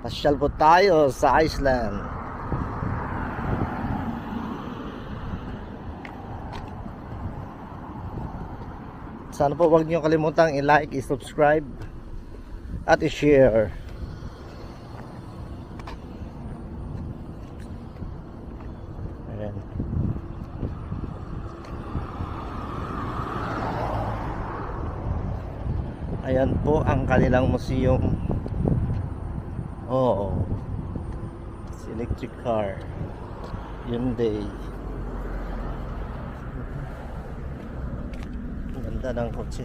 Pasyal po tayo sa Iceland. Sana po huwag niyo kalimutang i-like, i-subscribe at i-share. Ayan. Ayan po ang kanilang museum. Oo. Electric car. Hyundai. Ganda ng kotse.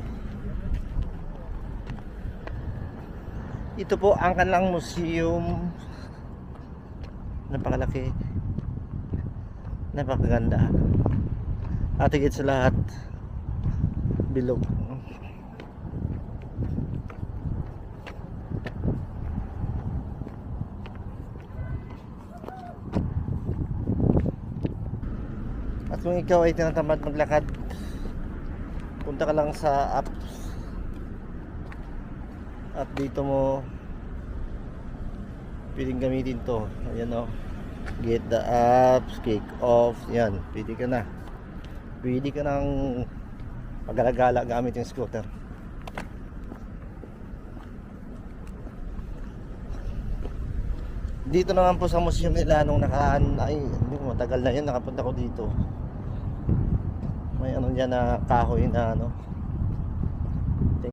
Ito po ang kanilang museum. Napakalaki. Napakaganda. At higit sa lahat, bilog. At kung ikaw ay tinatamad maglakad, punta ka lang sa apps at dito mo pwedeng gamitin to. Ayan o, get the apps, kick off. Yan, pwede ka nang paggalagala gamit yung scooter. Dito naman po sa museum nila nung nakaan, ay hindi, matagal na yun nakapunta ko dito. May ano dyan na kahoy na ano,